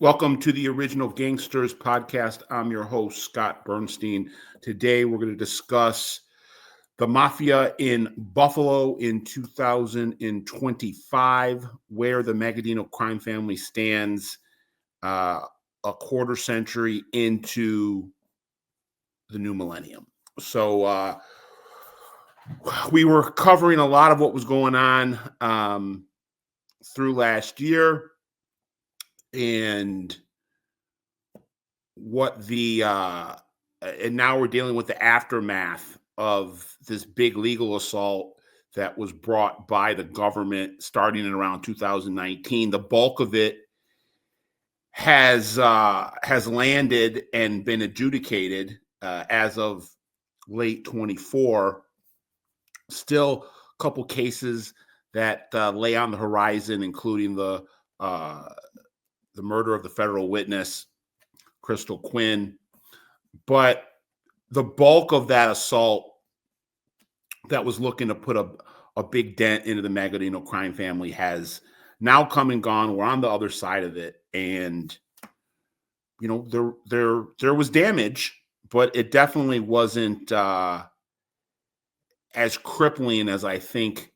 Welcome to the original Gangsters Podcast. I'm your host, Scott Burnstein. Today, we're going to discuss the Mafia in Buffalo in 2025, where the Magadino crime family stands a quarter century into the new millennium. So, we were covering a lot of what was going on through last year and what the and now we're dealing with the aftermath of this big legal assault that was brought by the government starting in around 2019. The bulk of it has landed and been adjudicated as of late 24. Still a couple cases that lay on the horizon, including the murder of the federal witness Crystal Quinn. But the bulk of that assault that was looking to put a big dent into the Magadino crime family has now come and gone. We're on the other side of it. And, you know, there was damage, but it definitely wasn't as crippling as I think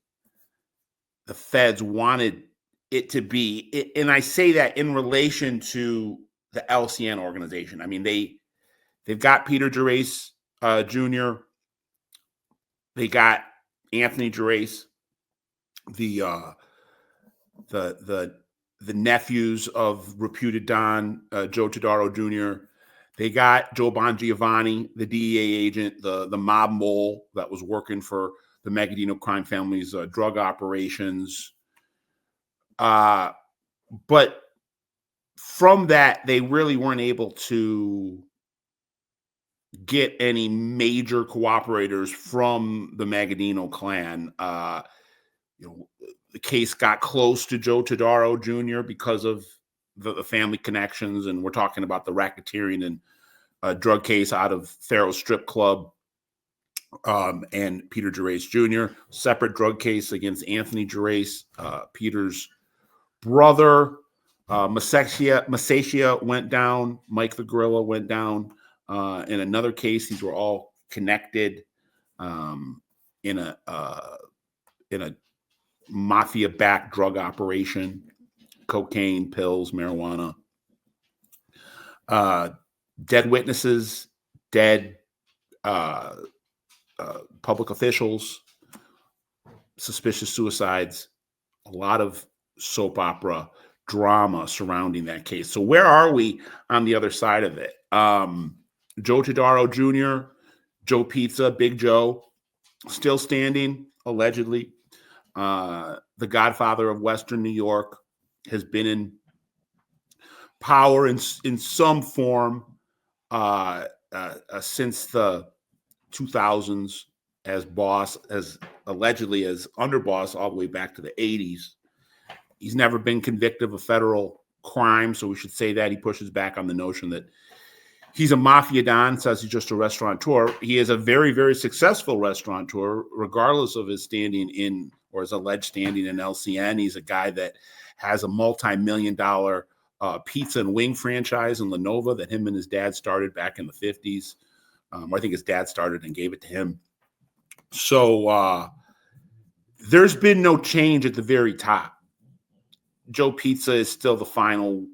the feds wanted it to be. And I say that in relation to the LCN organization. I mean, they've got Peter Gerace Jr. They got Anthony Gerace, the nephews of reputed Don Joe Todaro Jr. They got Joe Bongiovanni, the DEA agent, the mob mole that was working for the Magadino crime family's drug operations. But from that, they really weren't able to get any major cooperators from the Magadino clan. The case got close to Joe Todaro Jr. because of the family connections, and we're talking about the racketeering and drug case out of Pharaoh Strip Club and Peter Gerace Jr. Separate drug case against Anthony Gerace, Peter's brother. Massacia went down. Mike the Gorilla went down. In another case, these were all connected in a mafia-backed drug operation: cocaine, pills, marijuana. Dead witnesses, dead public officials, suspicious suicides. A lot of soap opera drama surrounding that case. So where are we on the other side of it? Joe Todaro Jr., Joe Pizza, Big Joe, still standing, allegedly. The godfather of Western New York has been in power in some form since the 2000s as boss, as allegedly as underboss all the way back to the 80s. He's never been convicted of a federal crime, so we should say that. He pushes back on the notion that he's a mafia don, says he's just a restaurateur. He is a very, very successful restaurateur, regardless of his standing in, or his alleged standing in LCN. He's a guy that has a multi-million-dollar pizza and wing franchise in Lenova that him and his dad started back in the 50s. I think his dad started and gave it to him. So there's been no change at the very top. Joe Pizza is still the final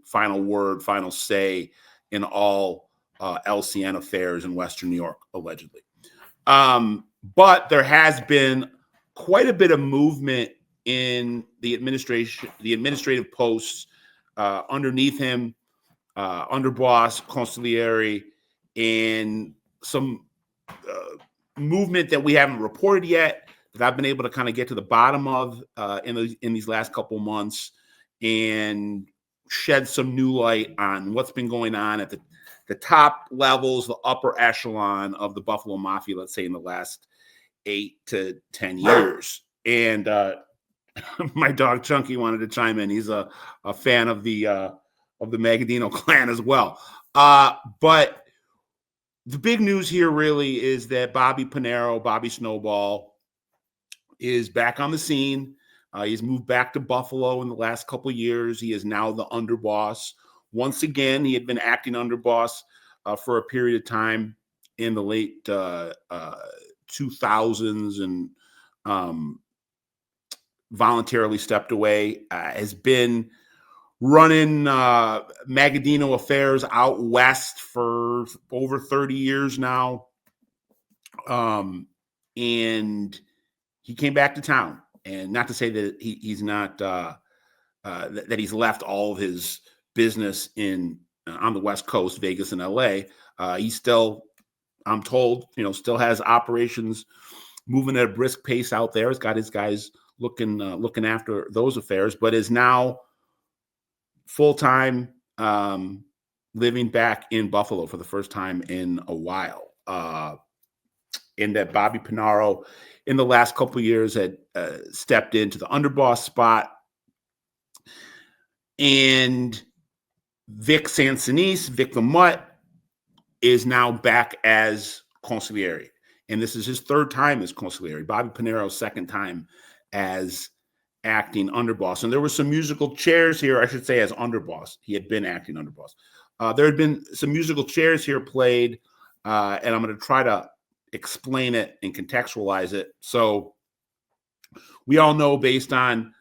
word, final say in all LCN affairs in Western New York, allegedly. But there has been quite a bit of movement in the administrative posts underneath him, underboss, consigliere, and some movement that we haven't reported yet that I've been able to kind of get to the bottom of in these last couple months and shed some new light on what's been going on at the top levels, the upper echelon of the Buffalo Mafia, let's say in the last 8 to 10 years. And my dog Chunky wanted to chime in. He's a fan of the Magadino clan as well. But the big news here really is that Bobby Panero, Bobby Snowball, is back on the scene. He's moved back to Buffalo in the last couple of years. He is now the underboss, once again, he had been acting underboss for a period of time in the late 2000s and voluntarily stepped away, has been running Magadino affairs out west for over 30 years now. And he came back to town, and not to say that he's not that he's left all of his business on the West Coast, Vegas and LA. He still, I'm told, still has operations moving at a brisk pace out there. He's got his guys looking after those affairs, but is now full-time living back in Buffalo for the first time in a while. And that Bobby Panero in the last couple of years had stepped into the underboss spot. And Vic Sansonese, Vic the Mutt, is now back as consigliere. And this is his third time as consigliere. Bobby Panero's second time as acting underboss. And there were some musical chairs here, I should say, as underboss. He had been acting underboss. There had been some musical chairs here played, and I'm going to try to explain it and contextualize it. So we all know, based on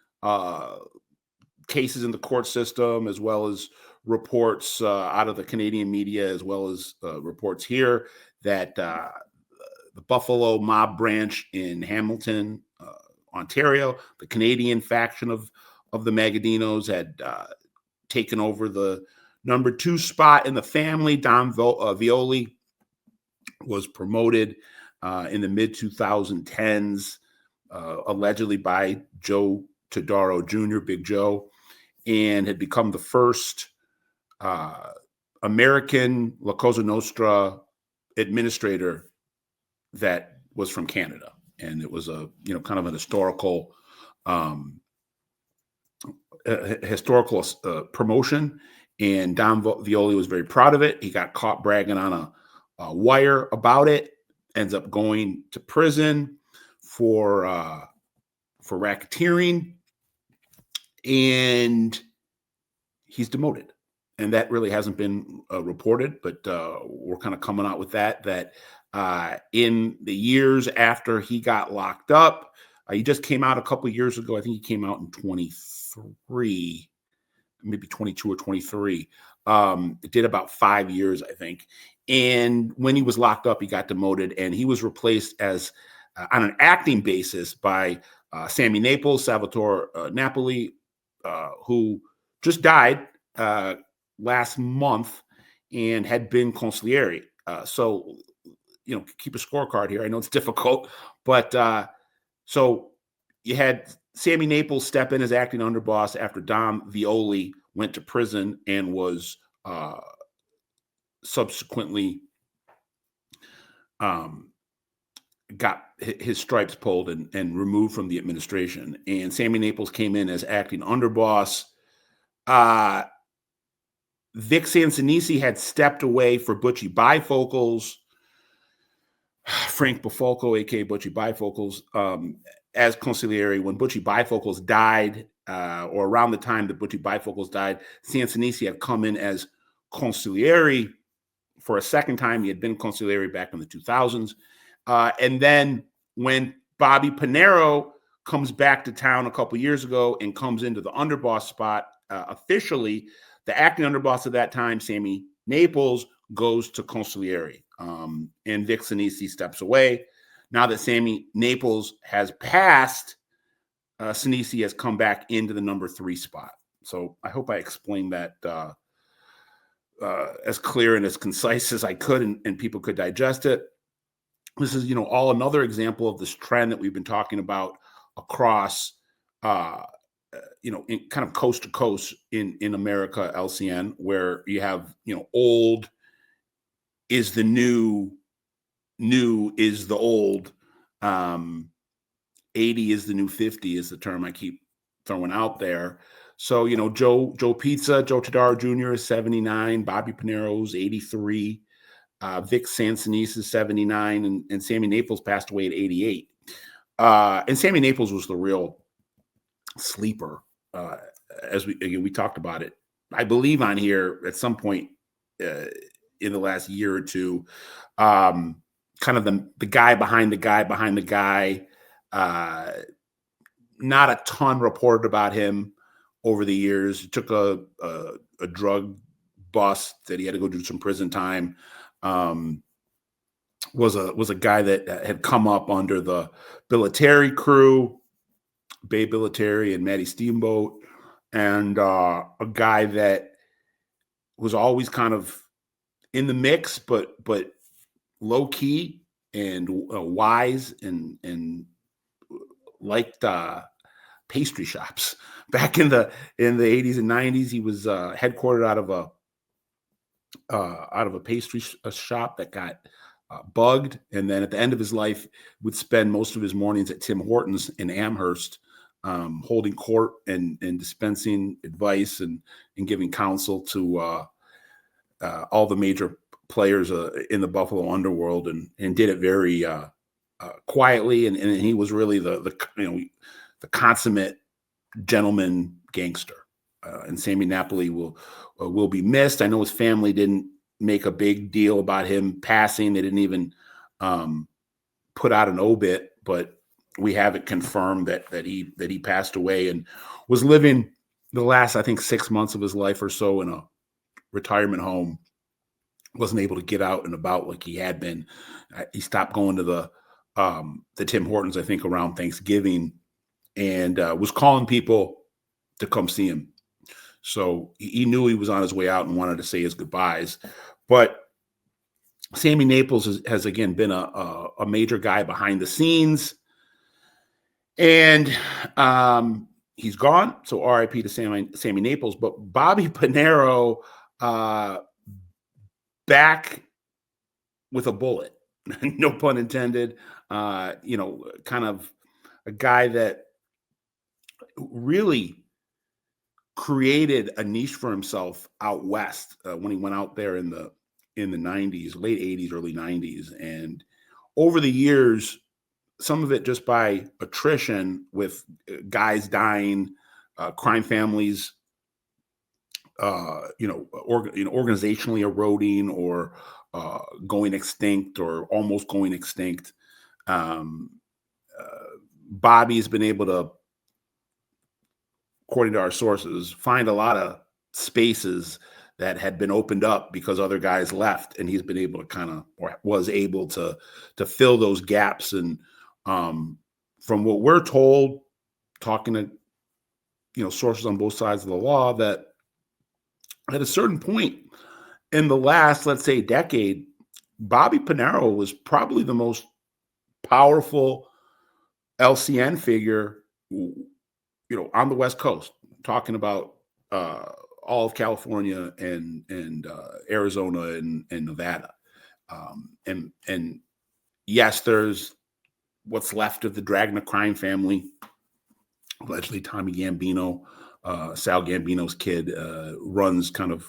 cases in the court system, as well as reports out of the Canadian media, as well as reports here, that the Buffalo mob branch in Hamilton, Ontario, the Canadian faction of the Magadinos, had taken over the number 2 spot in the family. Don Violi was promoted in the mid-2010s, allegedly by Joe Todaro Jr., Big Joe, and had become the first American La Cosa Nostra administrator that was from Canada. And it was a, kind of an historical promotion. And Don Violi was very proud of it. He got caught bragging on a wire about it, ends up going to prison for racketeering, and he's demoted. And that really hasn't been reported, but we're kind of coming out with that in the years after he got locked up, he just came out a couple of years ago. I think he came out in 23, maybe 22 or 23. It did about 5 years, I think. And when he was locked up, he got demoted, and he was replaced as on an acting basis by Sammy Naples, Salvatore Napoli, who just died last month and had been consigliere. So, keep a scorecard here. I know it's difficult, but so you had Sammy Naples step in as acting underboss after Don Violi went to prison and was subsequently got his stripes pulled and removed from the administration. And Sammy Naples came in as acting underboss. Vic Sansonese had stepped away for Butchie Bifocals, Frank Bifalco, a.k.a. Butchie Bifocals, as consigliere. When Butchie Bifocals died, or around the time that Butchie Bifocals died, Sansonese had come in as consigliere for a second time. He had been consigliere back in the 2000s. And then when Bobby Panero comes back to town a couple years ago and comes into the underboss spot officially, the acting underboss at that time, Sammy Naples, goes to consigliere. And Vic Sansonese steps away. Now that Sammy Naples has passed, Sansonese has come back into the number 3 spot. So I hope I explained that as clear and as concise as I could, and people could digest it. This is, all another example of this trend that we've been talking about across, in kind of coast to coast in America, LCN, where you have, old is the new is the old, 80 is the new 50 is the term I keep throwing out there. So, Joe Pizza, Joe Todaro Jr. is 79, Bobby Panero's 83, Vic Sansonese is 79, and Sammy Naples passed away at 88. And Sammy Naples was the real sleeper, as we talked about it I believe on here at some point in the last year or two, kind of the guy behind the guy behind the guy. Not a ton reported about him over the years. He took a drug bust that he had to go do some prison time. Was a guy that had come up under the Billeteri crew, Bay Billeteri and Matty Steamboat, and a guy that was always kind of in the mix, but low key and wise and liked pastry shops. Back in the 80s and 90s, he was headquartered out of a pastry shop that got bugged, and then at the end of his life would spend most of his mornings at Tim Hortons in Amherst, holding court and dispensing advice and giving counsel to all the major players in the Buffalo underworld, and did it very quietly, and he was really the consummate gentleman gangster. And Sammy Napoli will be missed. I know his family didn't make a big deal about him passing. They didn't even put out an obit, but we have it confirmed that he passed away and was living the last, I think, 6 months of his life or so in a retirement home. Wasn't able to get out and about like he had been. He stopped going to the Tim Hortons, I think, around Thanksgiving, and was calling people to come see him. So he knew he was on his way out and wanted to say his goodbyes. But Sammy Naples has again been a major guy behind the scenes, and he's gone. So R.I.P. to Sammy Naples. But Bobby Panero back with a bullet, no pun intended. Kind of a guy that really created a niche for himself out west when he went out there in the 90s, late 80s, early 90s. And over the years, some of it just by attrition with guys dying, crime families, organizationally eroding or going extinct or almost going extinct. Bobby's been able to, according to our sources, find a lot of spaces that had been opened up because other guys left, and he's been able to was able to fill those gaps. And from what we're told, talking to sources on both sides of the law, that at a certain point in the last, let's say, decade, Bobby Panero was probably the most powerful LCN figure, on the West Coast, talking about all of California and Arizona and Nevada. And yes, there's what's left of the Dragna crime family, allegedly Tommy Gambino, Sal Gambino's kid, runs kind of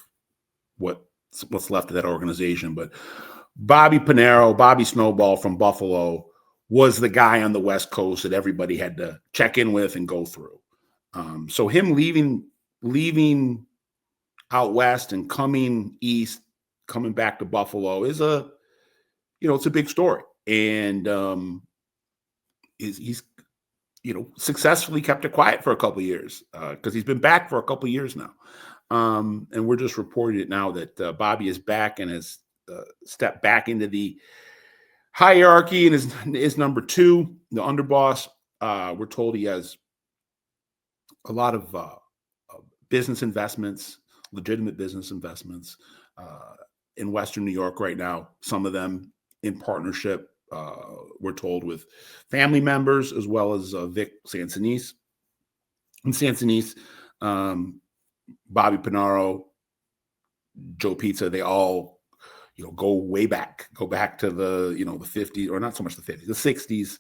what's left of that organization. But Bobby Panero, Bobby Snowball from Buffalo, was the guy on the West Coast that everybody had to check in with and go through. So him leaving out west and coming east, coming back to Buffalo is it's a big story. And he's successfully kept it quiet for a couple of years because he's been back for a couple of years now. And we're just reporting it now that Bobby is back and has stepped back into the hierarchy and is number 2, the underboss. We're told he has a lot of business investments, legitimate business investments in Western New York right now. Some of them in partnership, we're told, with family members as well as Vic Sansonis. And Sansonis, Bobby Panero, Joe Pizza, they all go way back, to the the 50s, or not so much the 50s, the 60s,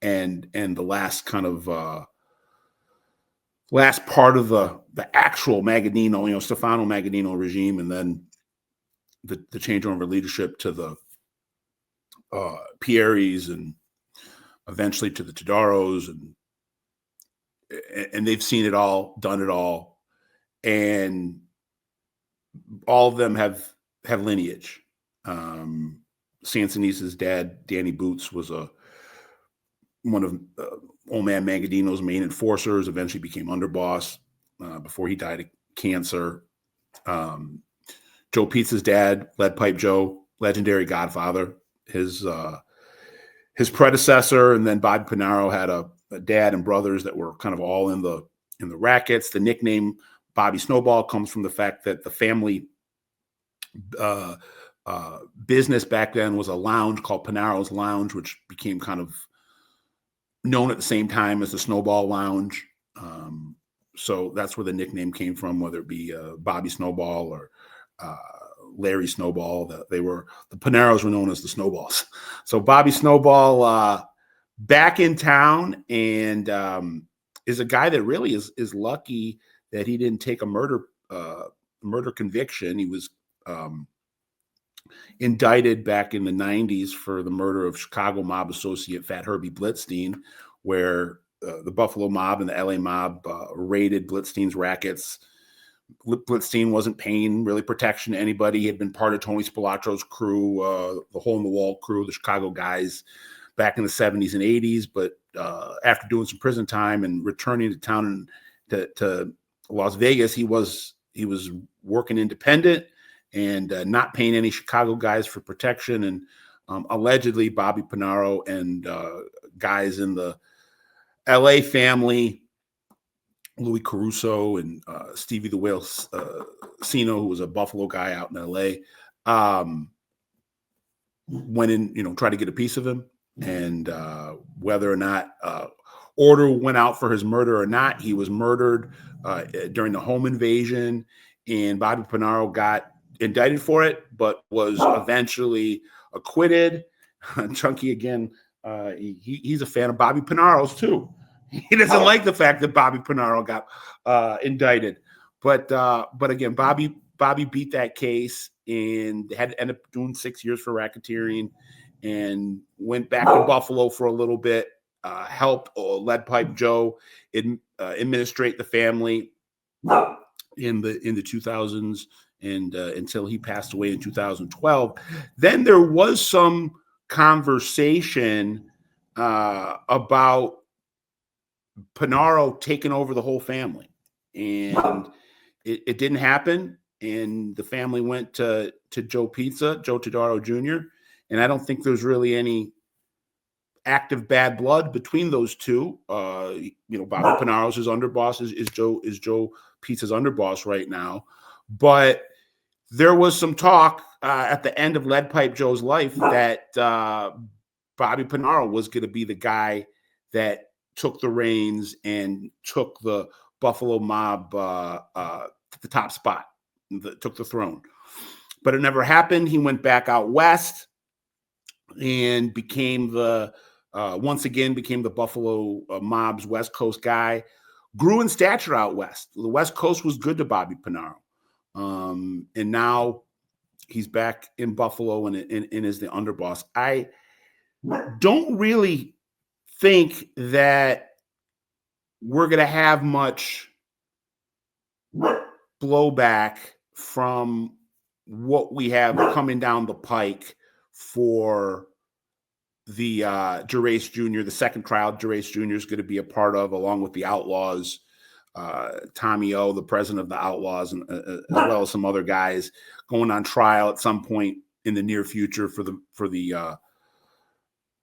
and the last kind of last part of the actual Magaddino, Stefano Magaddino regime, and then the changeover of leadership to the Pieris and eventually to the Todaros, and they've seen it all, done it all, and all of them have lineage. Sansonisa's dad, Danny Boots, was one of Old Man Mangadino's main enforcers. Eventually became underboss before he died of cancer. Joe Pizza's dad, Lead Pipe Joe, legendary Godfather. His predecessor, and then Bobby Panero had a dad and brothers that were kind of all in the rackets. The nickname Bobby Snowball comes from the fact that the family business back then was a lounge called Panero's Lounge, which became kind of known at the same time as the Snowball Lounge. So that's where the nickname came from, whether it be Bobby Snowball or Larry Snowball. The Paneros were known as the Snowballs. So Bobby Snowball back in town, and is a guy that really is lucky that he didn't take a murder conviction. He was indicted back in the 90s for the murder of Chicago mob associate Fat Herbie Blitzstein, where the Buffalo mob and the LA mob raided Blitzstein's rackets. Blitzstein wasn't paying really protection to anybody. He had been part of Tony Spilatro's crew, the Hole in the Wall crew, the Chicago guys, back in the 70s and 80s. But after doing some prison time and returning to town and to Las Vegas, he was working independent and not paying any Chicago guys for protection. And allegedly, Bobby Panero and guys in the LA family, Louis Caruso and Stevie the Whale Sino, who was a Buffalo guy out in LA, went in, tried to get a piece of him. And whether or not order went out for his murder or not, he was murdered during the home invasion. And Bobby Panero got indicted for it, but was eventually acquitted. Chunky, again, he's a fan of Bobby Panero's too. He doesn't like the fact that Bobby Panero got indicted, but again, Bobby beat that case and had to end up doing 6 years for racketeering, and went back to Buffalo for a little bit. Helped Lead Pipe Joe administrate the family in the 2000s, and until he passed away in 2012. Then there was some conversation about Panero taking over the whole family, and it didn't happen. And the family went to Joe Todaro Jr. And I don't think there's really any active bad blood between those two. Bobby Panero's his underboss, is Joe Pizza's underboss right now. But there was some talk at the end of Lead Pipe Joe's life that Bobby Panero was going to be the guy that took the reins and took the Buffalo mob to the top spot, took the throne. But it never happened. He went back out west and became once again the Buffalo mob's West Coast guy. Grew in stature out west. The West Coast was good to Bobby Panero. And now he's back in Buffalo and is the underboss. I don't really think that we're going to have much blowback from what we have coming down the pike for the Gerace Jr., the second trial Gerace Jr. is going to be a part of, along with the Outlaws, Tommy O, the president of the Outlaws, and as well as some other guys going on trial at some point in the near future for the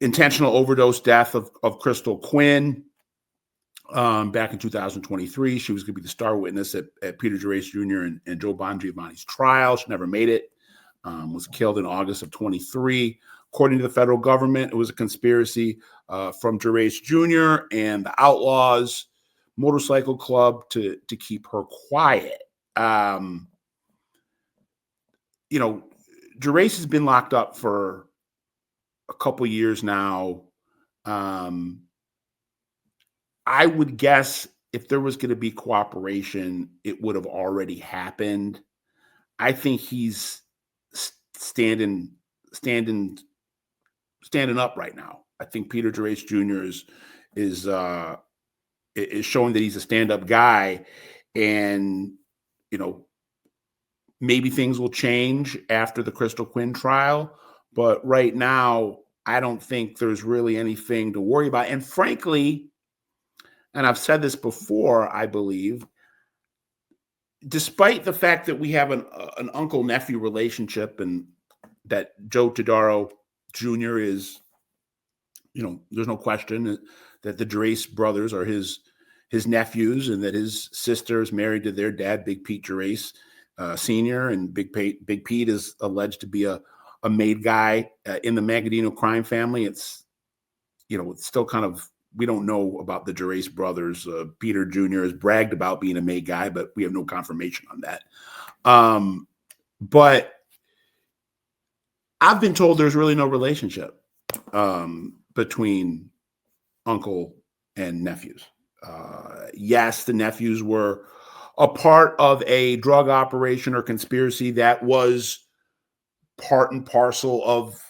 intentional overdose death of Crystal Quinn back in 2023. She was going to be the star witness at Peter Gerace Jr. and Joe Bongiovanni's trial. She never made it. Was killed in August of 23. According to the federal government, it was a conspiracy from Gerace Jr. and the Outlaws Motorcycle Club to keep her quiet. Gerace has been locked up for a couple years now. I would guess if there was going to be cooperation, it would have already happened. I think he's standing up right now. I think Peter Gerace Jr. is showing that he's a stand-up guy, and maybe things will change after the Crystal Quinn trial, but right now, I don't think there's really anything to worry about. And frankly, and I've said this before, I believe, despite the fact that we have an uncle-nephew relationship and that Joe Todaro Jr. is, there's no question that the Gerace brothers are his nephews, and that his sister is married to their dad, Big Pete Gerace Sr., and Big Pete is alleged to be a made guy in the Magadino crime family. It's still kind of, we don't know about the Gerace brothers. Peter Jr. has bragged about being a made guy, but we have no confirmation on that. But I've been told there's really no relationship between uncle and nephews. Yes, the nephews were a part of a drug operation or conspiracy that was part and parcel of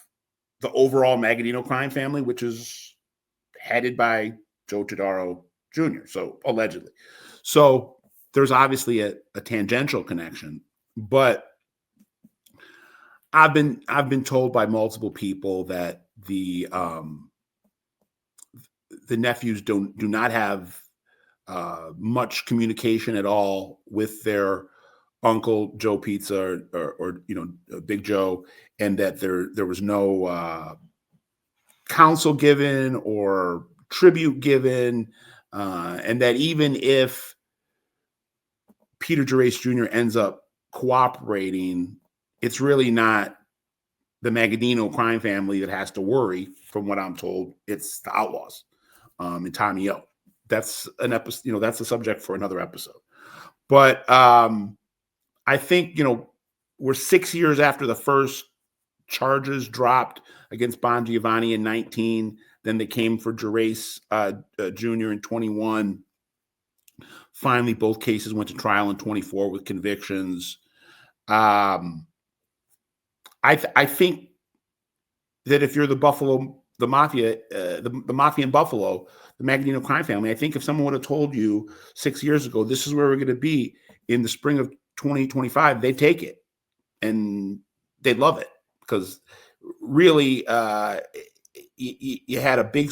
the overall Magadino crime family, which is headed by Joe Todaro Jr., so allegedly. So there's obviously a tangential connection, but I've been told by multiple people that the nephews do not have much communication at all with their uncle Joe Pizza or Big Joe, and that there was no counsel given or tribute given, and that even if Peter Gerace Jr. ends up cooperating, it's really not the Magadino crime family that has to worry. From what I'm told, it's the Outlaws and Tommy O. That's an episode. That's a subject for another episode. But I think we're 6 years after the first charges dropped against Bon Giovanni in 19. Then they came for Gerace Jr. in 21. Finally, both cases went to trial in 24 with convictions. I think that if you're the Mafia, the Mafia in Buffalo, the Magadino crime family, I think if someone would have told you 6 years ago, this is where we're going to be in the spring of 2025, they'd take it and they'd love it, because really you had a big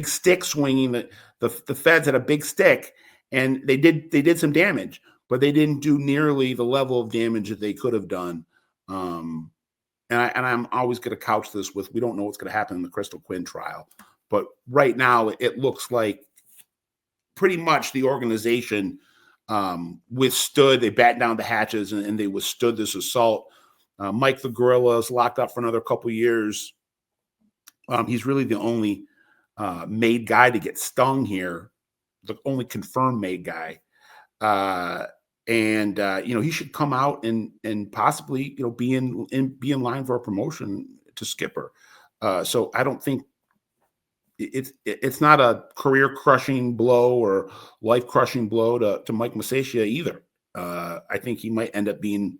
stick swinging. The feds had a big stick, and they did some damage, but they didn't do nearly the level of damage that they could have done. And I'm always going to couch this with, we don't know what's going to happen in the Crystal Quinn trial, but right now it looks like pretty much the organization withstood. They bat down the hatches and they withstood this assault. Mike the Gorilla is locked up for another couple of years. He's really the only made guy to get stung here, the only confirmed made guy. And he should come out and possibly be in line for a promotion to skipper. So I don't think it's not a career crushing blow or life crushing blow to Mike Masaccia either. I think he might end up being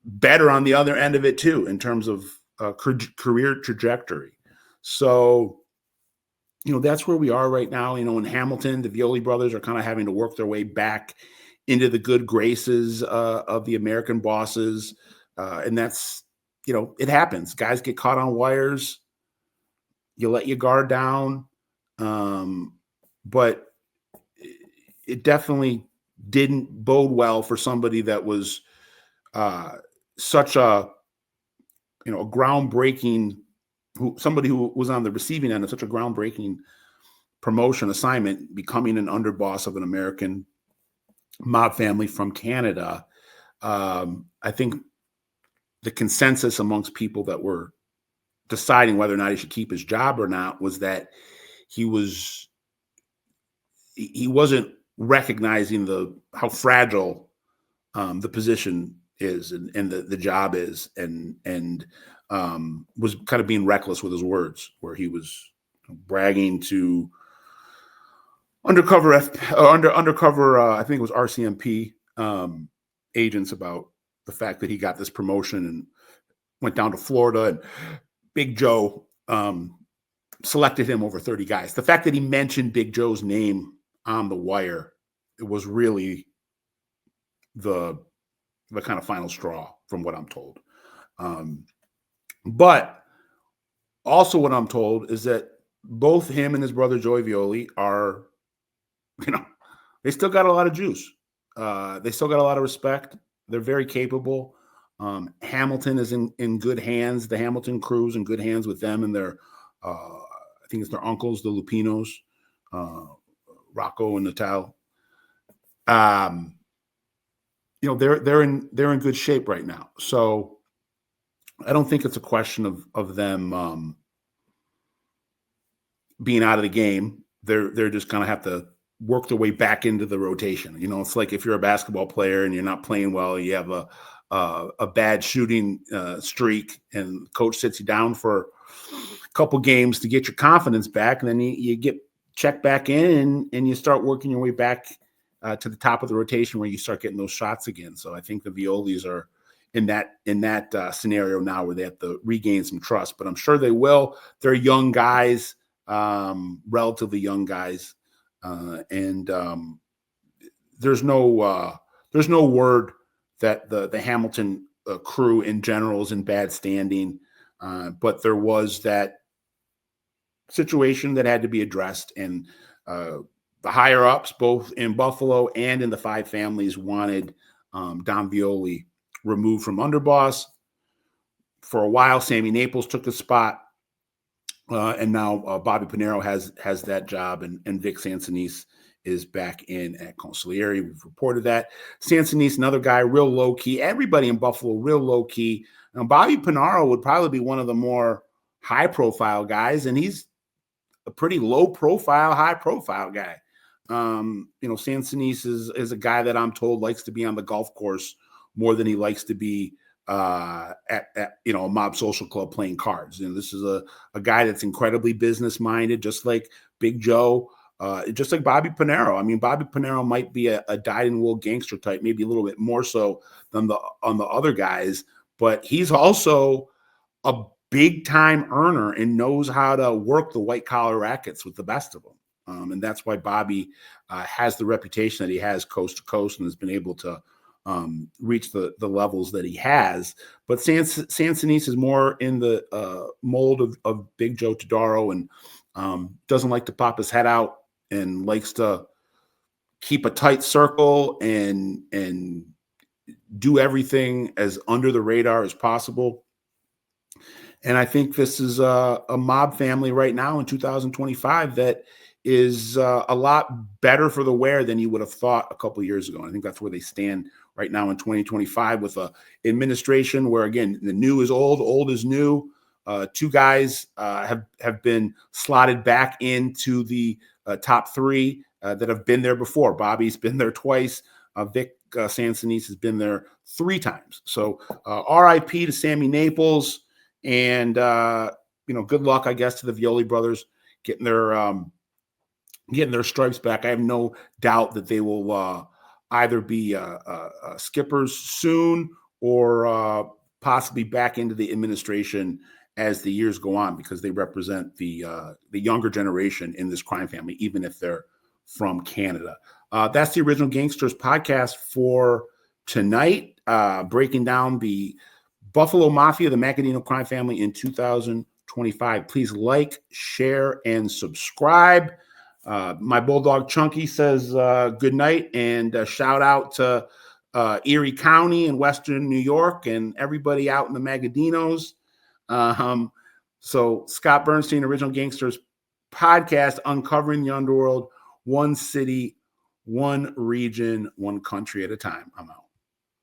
better on the other end of it too, in terms of career trajectory. So that's where we are right now. In Hamilton, the Violi brothers are kind of having to work their way back into the good graces of the American bosses. And that's, it happens. Guys get caught on wires. You let your guard down. But it definitely didn't bode well for somebody that was such a groundbreaking, somebody who was on the receiving end of such a groundbreaking promotion assignment, becoming an underboss of an American mob family from Canada. I think the consensus amongst people that were deciding whether or not he should keep his job or not was that he wasn't recognizing how fragile the position is and the job is, and was kind of being reckless with his words, where he was bragging to undercover I think it was RCMP agents about the fact that he got this promotion and went down to Florida, and Big Joe selected him over 30 guys. The fact that he mentioned Big Joe's name on the wire, it was really the kind of final straw, from what I'm told. But also, what I'm told is that both him and his brother Joey Violi are, they still got a lot of juice. They still got a lot of respect. They're very capable. Hamilton is in good hands. The Hamilton crew's in good hands with them and their, I think it's their uncles, the Lupinos, Rocco and Natal. They're in good shape right now. So I don't think it's a question of them being out of the game. They're just gonna have to work their way back into the rotation. It's like if you're a basketball player and you're not playing well, you have a bad shooting streak, and coach sits you down for a couple games to get your confidence back, and then you get checked back in and you start working your way back to the top of the rotation where you start getting those shots again. So I think the Violis are in that scenario now where they have to regain some trust, but I'm sure they will. They're young guys, relatively young guys, and there's no word that the Hamilton crew in general is in bad standing, but there was that situation that had to be addressed, and the higher ups, both in Buffalo and in the five families, wanted Don Violi removed from underboss. For a while, Sammy Naples took the spot, and now Bobby Panero has that job, and Vic Sansonis is back in at Consigliere. We've reported that. Sansonis, another guy, real low key. Everybody in Buffalo, real low key. Now, Bobby Panero would probably be one of the more high profile guys, and he's a pretty low profile, high profile guy. Sansonis is a guy that I'm told likes to be on the golf course more than he likes to be at a mob social club playing cards. This is a guy that's incredibly business minded, just like Big Joe, just like Bobby Panero. I mean, Bobby Panero might be a dyed-in-the-wool gangster type, maybe a little bit more so than on the other guys, but he's also a big-time earner and knows how to work the white-collar rackets with the best of them. And that's why Bobby has the reputation that he has coast to coast and has been able to reach the levels that he has. But Sansonis is more in the mold of Big Joe Todaro, and doesn't like to pop his head out and likes to keep a tight circle and do everything as under the radar as possible. And I think this is a mob family right now in 2025 that is a lot better for the wear than you would have thought a couple of years ago. And I think that's where they stand right now in 2025 with a administration where, again, the new is old is new. Two guys have been slotted back into the top three that have been there before. Bobby's been there twice. Vic Sansonis has been there 3 times. So RIP to Sammy Naples. And, good luck, I guess, to the Violi brothers getting their stripes back. I have no doubt that they will either be skippers soon or possibly back into the administration as the years go on, because they represent the younger generation in this crime family, even if they're from Canada. That's the original Gangsters podcast for tonight, breaking down the Buffalo Mafia, the Macadino crime family in 2025. Please like, share, and subscribe. My bulldog Chunky says good night, and shout out to Erie County in Western New York and everybody out in the Magadinos. So Scott Burnstein, Original Gangsters Podcast, uncovering the underworld, one city, one region, one country at a time. I'm out.